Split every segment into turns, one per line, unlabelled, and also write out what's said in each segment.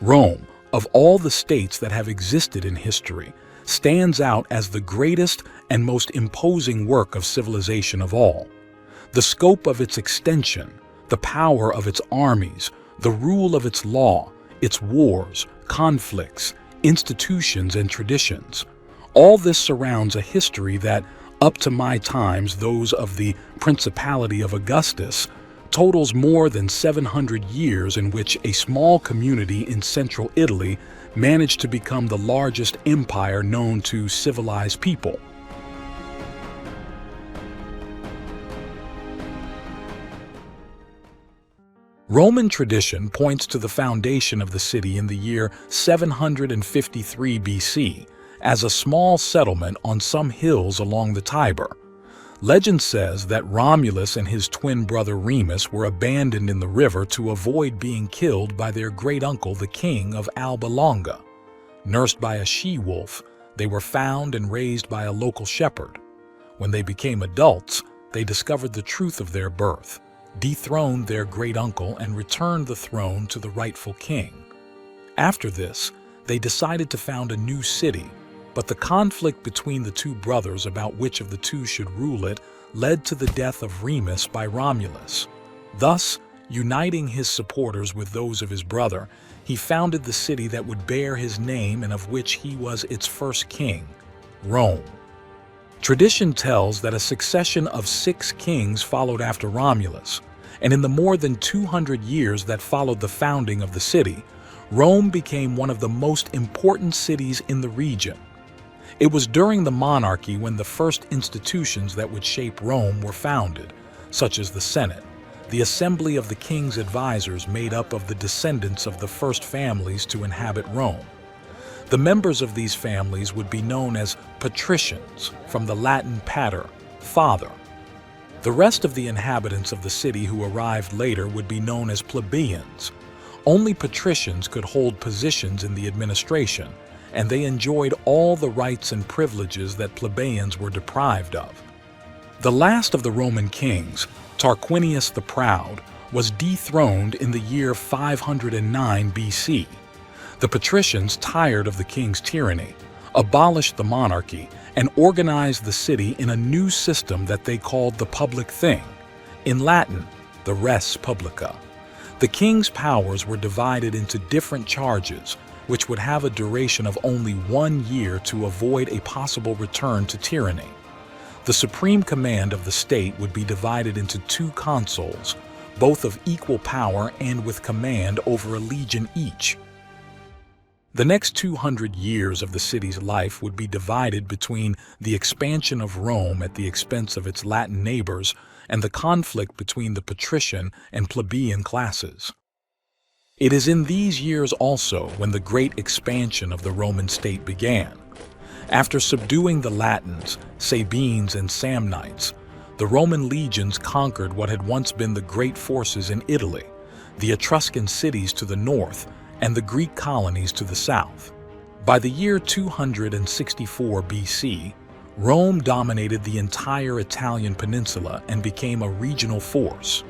Rome, of all the states that have existed in history, stands out as the greatest and most imposing work of civilization of all. The scope of its extension, the power of its armies, the rule of its law, its wars, conflicts, institutions, and traditions. All this surrounds a history that, up to my times, those of the Principality of Augustus, totals more than 700 years in which a small community in central Italy managed to become the largest empire known to civilized people. Roman tradition points to the foundation of the city in the year 753 BC as a small settlement on some hills along the Tiber. Legend says that Romulus and his twin brother Remus were abandoned in the river to avoid being killed by their great-uncle, the king of Alba Longa. Nursed by a she-wolf, they were found and raised by a local shepherd. When they became adults, they discovered the truth of their birth, dethroned their great-uncle, and returned the throne to the rightful king. After this, they decided to found a new city, but the conflict between the two brothers about which of the two should rule it led to the death of Remus by Romulus. Thus, uniting his supporters with those of his brother, he founded the city that would bear his name and of which he was its first king, Rome. Tradition tells that a succession of 6 kings followed after Romulus, and in the more than 200 years that followed the founding of the city, Rome became one of the most important cities in the region. It was during the monarchy when the first institutions that would shape Rome were founded, such as the Senate, the assembly of the king's advisors made up of the descendants of the first families to inhabit Rome. The members of these families would be known as Patricians, from the Latin pater, father. The rest of the inhabitants of the city who arrived later would be known as plebeians. Only patricians could hold positions in the administration, and they enjoyed all the rights and privileges that plebeians were deprived of. The last of the Roman kings, Tarquinius the Proud, was dethroned in the year 509 BC. The patricians, tired of the king's tyranny, abolished the monarchy and organized the city in a new system that they called the public thing, in Latin, the res publica. The king's powers were divided into different charges, which would have a duration of only 1 year to avoid a possible return to tyranny. The supreme command of the state would be divided into 2 consuls, both of equal power and with command over a legion each. The next 200 years of the city's life would be divided between the expansion of Rome at the expense of its Latin neighbors and the conflict between the patrician and plebeian classes. It is in these years also when the great expansion of the Roman state began. After subduing the Latins, Sabines, and Samnites, the Roman legions conquered what had once been the great forces in Italy, the Etruscan cities to the north, and the Greek colonies to the south. By the year 264 BC, Rome dominated the entire Italian peninsula and became a regional force.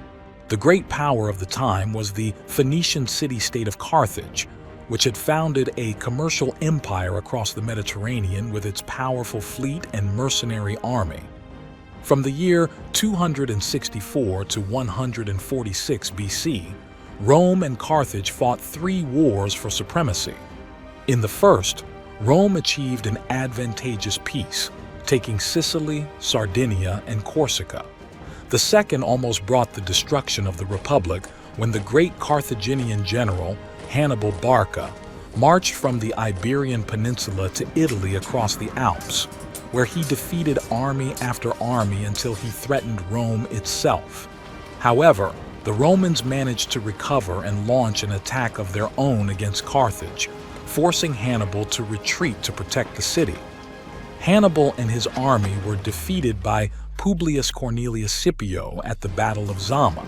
The great power of the time was the Phoenician city-state of Carthage, which had founded a commercial empire across the Mediterranean with its powerful fleet and mercenary army. From the year 264 to 146 BC, Rome and Carthage fought 3 wars for supremacy. In the first, Rome achieved an advantageous peace, taking Sicily, Sardinia, and Corsica. The second almost brought the destruction of the Republic when the great Carthaginian general, Hannibal Barca, marched from the Iberian Peninsula to Italy across the Alps, where he defeated army after army until he threatened Rome itself. However, the Romans managed to recover and launch an attack of their own against Carthage, forcing Hannibal to retreat to protect the city. Hannibal and his army were defeated by Publius Cornelius Scipio at the Battle of Zama,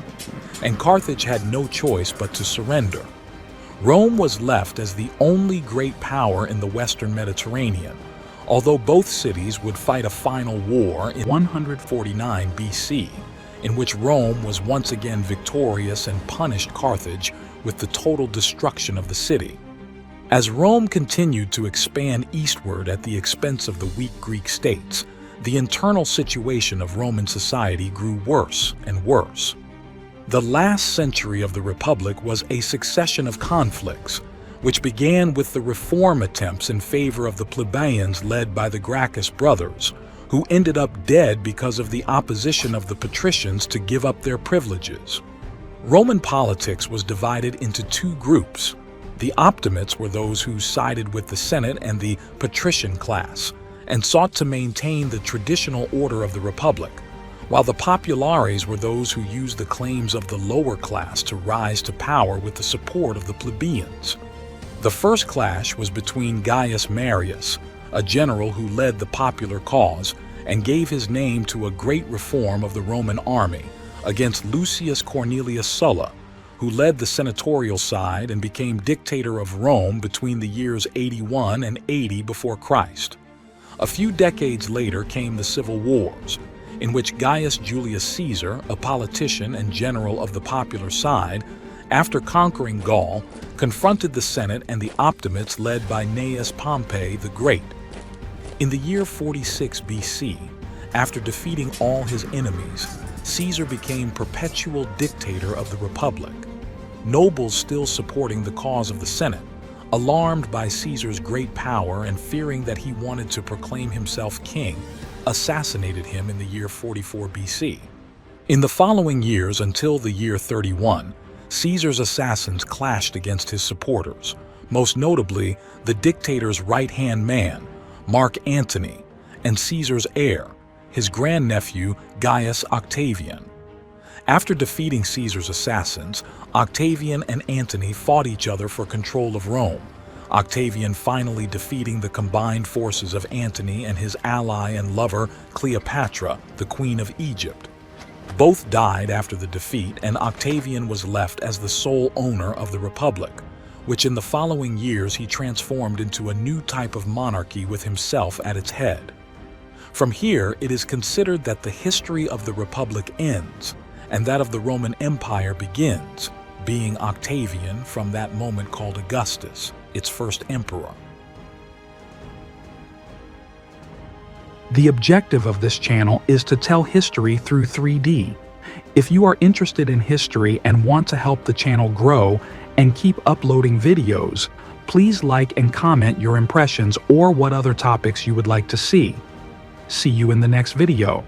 and Carthage had no choice but to surrender. Rome was left as the only great power in the Western Mediterranean, although both cities would fight a final war in 149 BC, in which Rome was once again victorious and punished Carthage with the total destruction of the city. As Rome continued to expand eastward at the expense of the weak Greek states, the internal situation of Roman society grew worse and worse. The last century of the Republic was a succession of conflicts, which began with the reform attempts in favor of the plebeians led by the Gracchus brothers, who ended up dead because of the opposition of the patricians to give up their privileges. Roman politics was divided into two groups. The optimates were those who sided with the Senate and the patrician class, and sought to maintain the traditional order of the Republic, while the populares were those who used the claims of the lower class to rise to power with the support of the plebeians. The first clash was between Gaius Marius, a general who led the popular cause and gave his name to a great reform of the Roman army, against Lucius Cornelius Sulla, who led the senatorial side and became dictator of Rome between the years 81 and 80 before Christ. A few decades later came the Civil Wars, in which Gaius Julius Caesar, a politician and general of the popular side, after conquering Gaul, confronted the Senate and the Optimates led by Gnaeus Pompey the Great. In the year 46 BC, after defeating all his enemies, Caesar became perpetual dictator of the Republic. Nobles still supporting the cause of the Senate, alarmed by Caesar's great power and fearing that he wanted to proclaim himself king, assassinated him in the year 44 BC. In the following years until the year 31, Caesar's assassins clashed against his supporters, most notably the dictator's right-hand man, Mark Antony, and Caesar's heir, his grandnephew Gaius Octavian. After defeating Caesar's assassins, Octavian and Antony fought each other for control of Rome, Octavian finally defeating the combined forces of Antony and his ally and lover Cleopatra, the Queen of Egypt. Both died after the defeat, and Octavian was left as the sole owner of the Republic, which in the following years he transformed into a new type of monarchy with himself at its head. From here, it is considered that the history of the Republic ends, and that of the Roman Empire begins, being Octavian from that moment called Augustus, its first emperor.
The objective of this channel is to tell history through 3D. If you are interested in history and want to help the channel grow and keep uploading videos, please like and comment your impressions or what other topics you would like to see. See you in the next video.